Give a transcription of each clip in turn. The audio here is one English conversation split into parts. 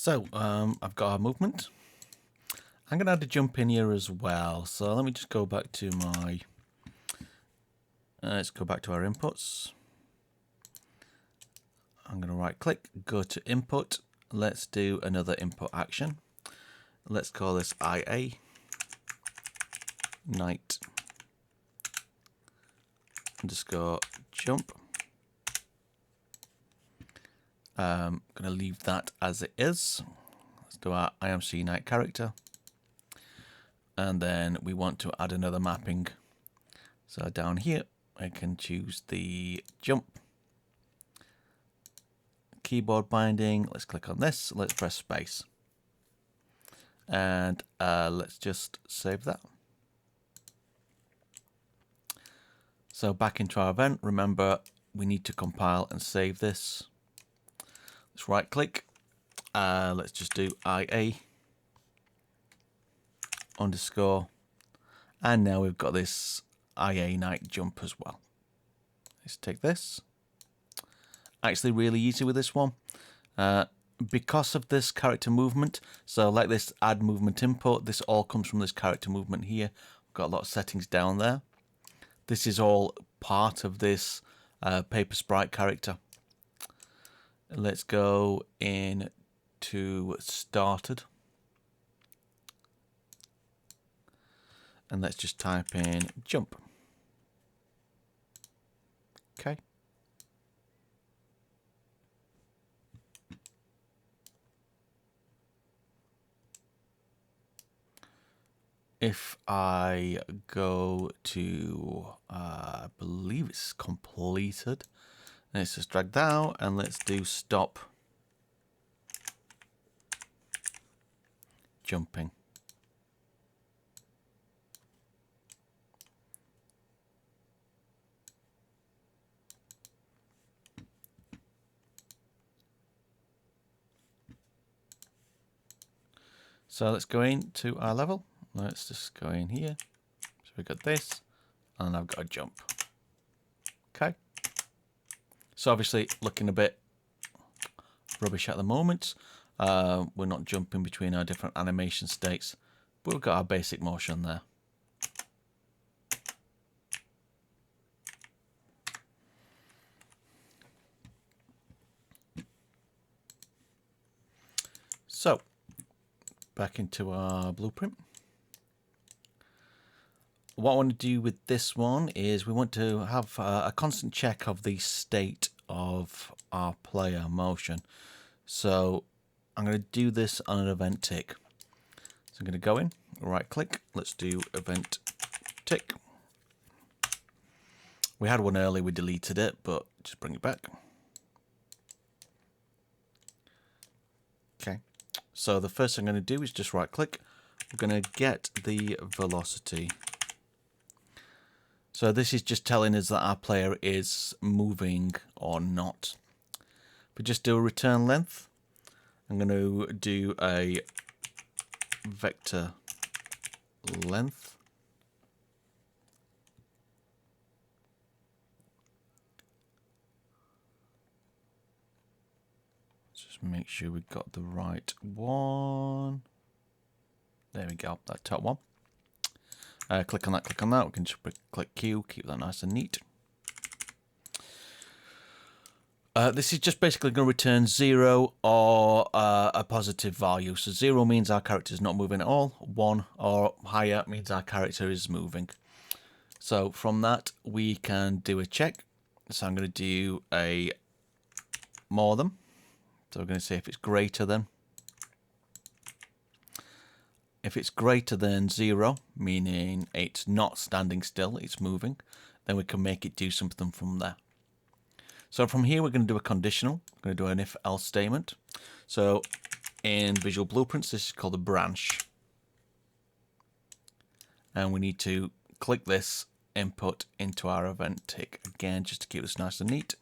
So I've got our movement. I'm going to add a jump in here as well. So let me just go back to my, let's go back to our inputs. I'm going to right click, go to input. Let's do another input action. Let's call this IA, night underscore jump. I'm going to leave that as it is. Let's do our IMC night character. And then we want to add another mapping. So down here, I can choose the jump. Keyboard binding, let's click on this, let's press space. And let's just save that. So back into our event, remember we need to compile and save this. Let's right click, let's just do IA underscore, and now we've got this IA night jump as well. Let's take this. Actually really easy with this one. Because of this character movement, so like this add movement input, this all comes from this character movement here. We've got a lot of settings down there. This is all part of this paper sprite character. Let's go in to started. And let's just type in jump. Okay. If I go to, I believe it's completed. Let's just drag that out and let's do stop jumping. So let's go into our level. Let's just go in here. So we've got this, and I've got a jump. Okay. So obviously looking a bit rubbish at the moment. We're not jumping between our different animation states, but we've got our basic motion there. So back into our blueprint. What I want to do with this one is we want to have a constant check of the state of our player motion. So I'm going to do this on an event tick. So I'm going to go in, right click, let's do event tick. We had one earlier, we deleted it, but just bring it back. Okay, so the first thing I'm going to do is just right click. We're going to get the velocity. So this is just telling us that our player is moving or not. If we just do a return length, I'm going to do a vector length. Just make sure we've got the right one. There we go, that top one. Click on that, click on that. We can just click Q, keep that nice and neat. This is just basically going to return 0 or a positive value. So 0 means our character is not moving at all. 1 or higher means our character is moving. So from that, we can do a check. So I'm going to do a more than. So we're going to say if it's greater than. If it's greater than 0, meaning it's not standing still, it's moving, then we can make it do something from there. So from here, we're going to do a conditional. We're going to do an if-else statement. So in Visual Blueprints, this is called a branch. And we need to click this input into our event tick. Again, just to keep this nice and neat,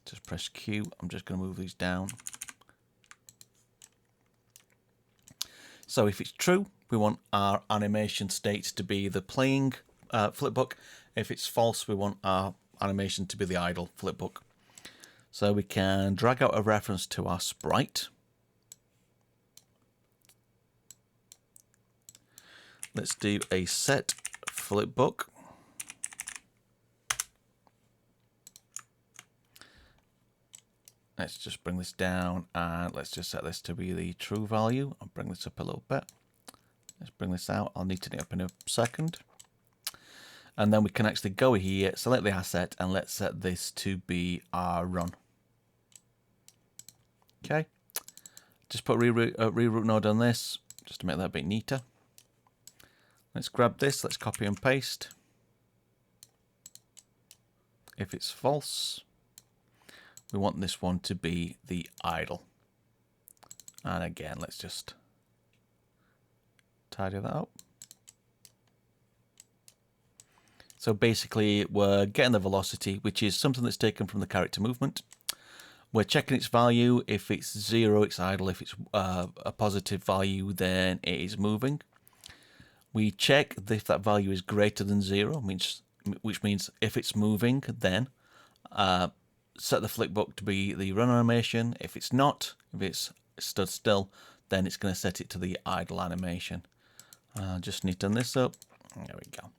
just press Q. I'm just going to move these down. So if it's true, we want our animation state to be the playing flipbook. If it's false, we want our animation to be the idle flipbook. So we can drag out a reference to our sprite. let's do a set flipbook. Let's just bring this down and let's just set this to be the true value. I'll bring this up a little bit. Let's bring this out. I'll neaten it up in a second. And then we can actually go here, select the asset, and let's set this to be our run. Okay. Just put reroute node on this, just to make that a bit neater. Let's grab this, let's copy and paste. If it's false, we want this one to be the idle. And again, let's just tidy that up. So basically, we're getting the velocity, which is something that's taken from the character movement. We're checking its value. If it's 0, it's idle. If it's a positive value, then it is moving. We check if that value is greater than 0, which means if it's moving, then set the flipbook to be the run animation. If it's not, if it's stood still, then it's going to set it to the idle animation. Just neaten this up. There we go.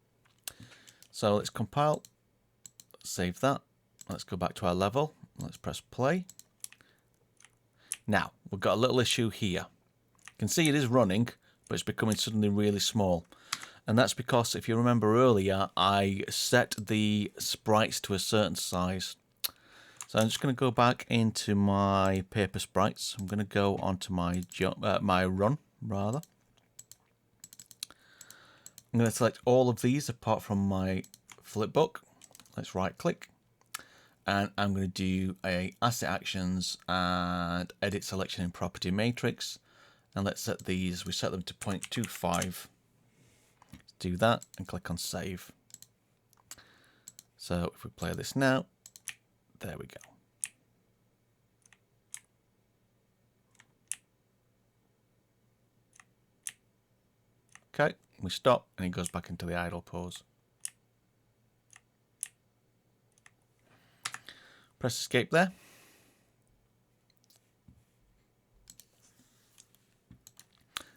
So let's compile, save that. Let's go back to our level. Let's press play. Now, we've got a little issue here. You can see it is running, but it's becoming suddenly really small. And that's because, if you remember earlier, I set the sprites to a certain size. So I'm just going to go back into my paper sprites. I'm going to go onto my run, rather. I'm going to select all of these apart from my flipbook. Let's right click. And I'm going to do a asset actions and edit selection in property matrix. And let's set these, we set them to 0.25. Let's do that and click on save. So if we play this now, there we go. Okay, we stop and it goes back into the idle pose. Press escape there.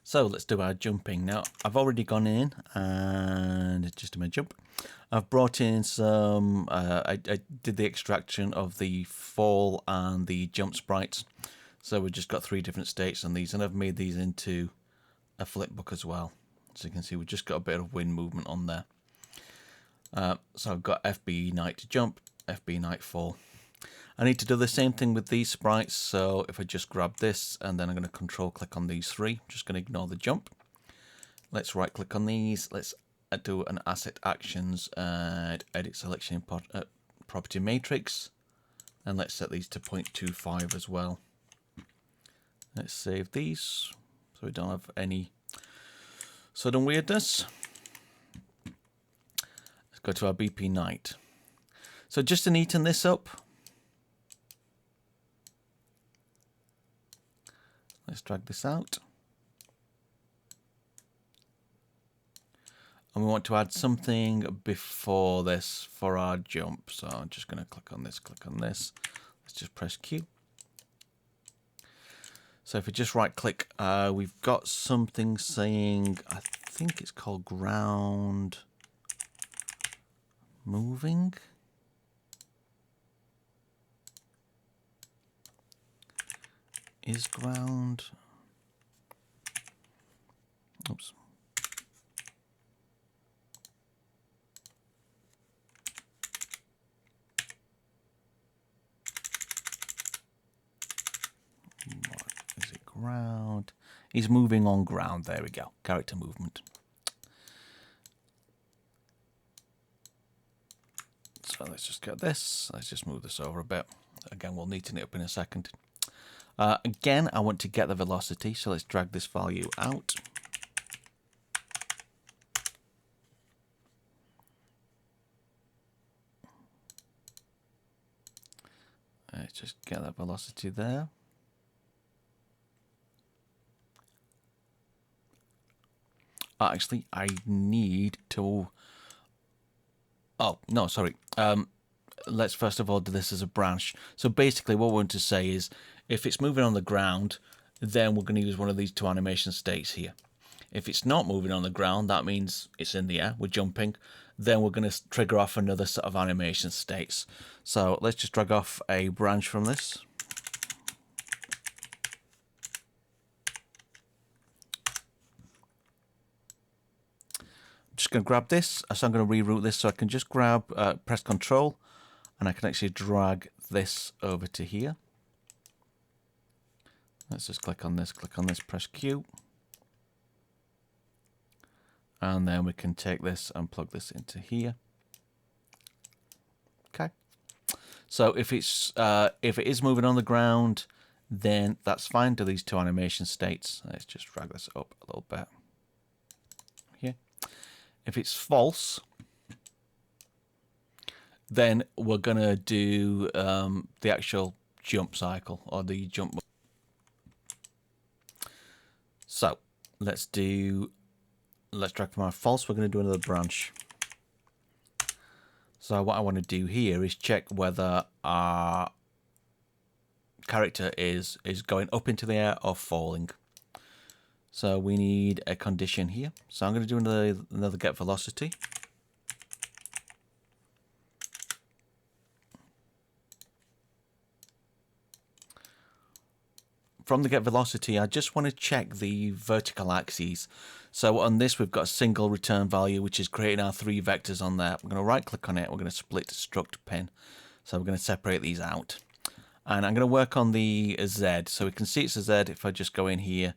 So let's do our jumping. Now I've already gone in and just do my jump. I've brought in some, I did the extraction of the fall and the jump sprites. So we've just got 3 different states on these, and I've made these into a flipbook as well. So you can see we've just got a bit of wind movement on there. So I've got FB night to jump, FB night fall. I need to do the same thing with these sprites, so if I just grab this and then I'm going to control click on these 3, I'm just going to ignore the jump. Let's right click on these, let's do an asset actions and edit selection in property matrix, and let's set these to 0.25 as well. Let's save these so we don't have any sudden weirdness. Let's go to our BP night. So just to neaten this up, let's drag this out. And we want to add something before this for our jump. So I'm just going to click on this, click on this. Let's just press Q. So if we just right click, we've got something saying, I think it's called ground moving. Is ground, oops. What is it, ground? He's moving on ground, there we go, character movement. So let's just get this, let's just move this over a bit. Again, we'll neaten it up in a second. Again, I want to get the velocity, so let's drag this value out. Let's just get that velocity there. Actually, I need to... Oh, no, sorry. Let's first of all do this as a branch. So basically what we want to say is, if it's moving on the ground, then we're going to use one of these 2 animation states here. If it's not moving on the ground, that means it's in the air, we're jumping. Then we're going to trigger off another set of animation states. So let's just drag off a branch from this. I'm just going to grab this, so I'm going to reroute this, so I can just grab, press Control, and I can actually drag this over to here. Let's just click on this, press Q. And then we can take this and plug this into here. Okay. So if it is moving on the ground, then that's fine. Do these two animation states. Let's just drag this up a little bit. Here. If it's false, then we're gonna do the actual jump cycle or the jump. So let's drag from our false. We're going to do another branch. So what I want to do here is check whether our character is going up into the air or falling. So we need a condition here. So I'm going to do another get velocity. From the get velocity, I just want to check the vertical axes. So on this, we've got a single return value, which is creating our 3 vectors on there. We're going to right click on it. We're going to split struct pin. So we're going to separate these out. And I'm going to work on the Z. So we can see it's a Z if I just go in here.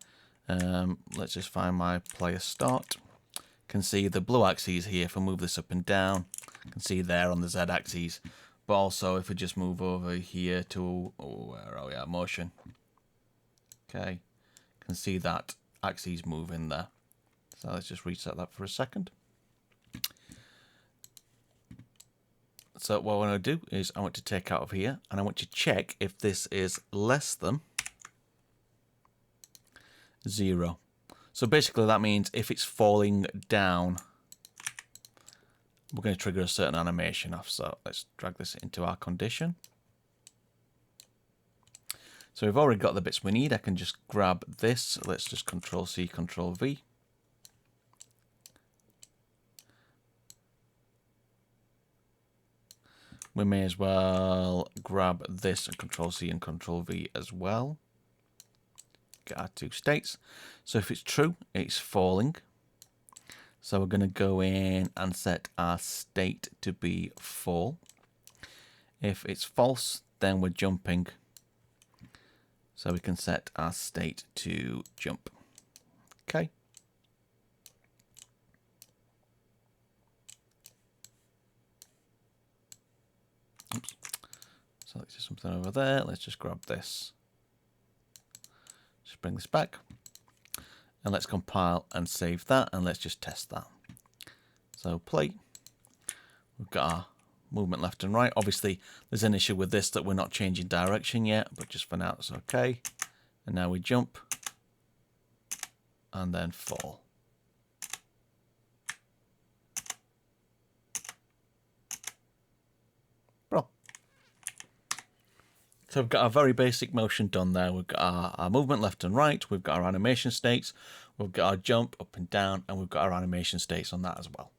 Let's just find my player start. You can see the blue axes here. If I move this up and down, you can see there on the Z axis. But also if I just move over here to, where are we at? Motion. Okay, you can see that axes move in there. So let's just reset that for a second. So what I want to do is I want to take out of here and I want to check if this is less than 0. So basically that means if it's falling down, we're going to trigger a certain animation off. So let's drag this into our condition. So we've already got the bits we need. I can just grab this. Let's just Control C, Control V. We may as well grab this and Control C and Control V as well. Get our 2 states. So if it's true, it's falling. So we're going to go in and set our state to be fall. If it's false, then we're jumping. So we can set our state to jump. Okay. Oops. So let's do something over there. Let's just grab this. Just bring this back. And let's compile and save that. And let's just test that. So play. We've got our movement left and right. Obviously, there's an issue with this that we're not changing direction yet, but just for now, it's okay. And now we jump and then fall. Bro. So we've got our very basic motion done there. We've got our movement left and right. We've got our animation states. We've got our jump up and down, and we've got our animation states on that as well.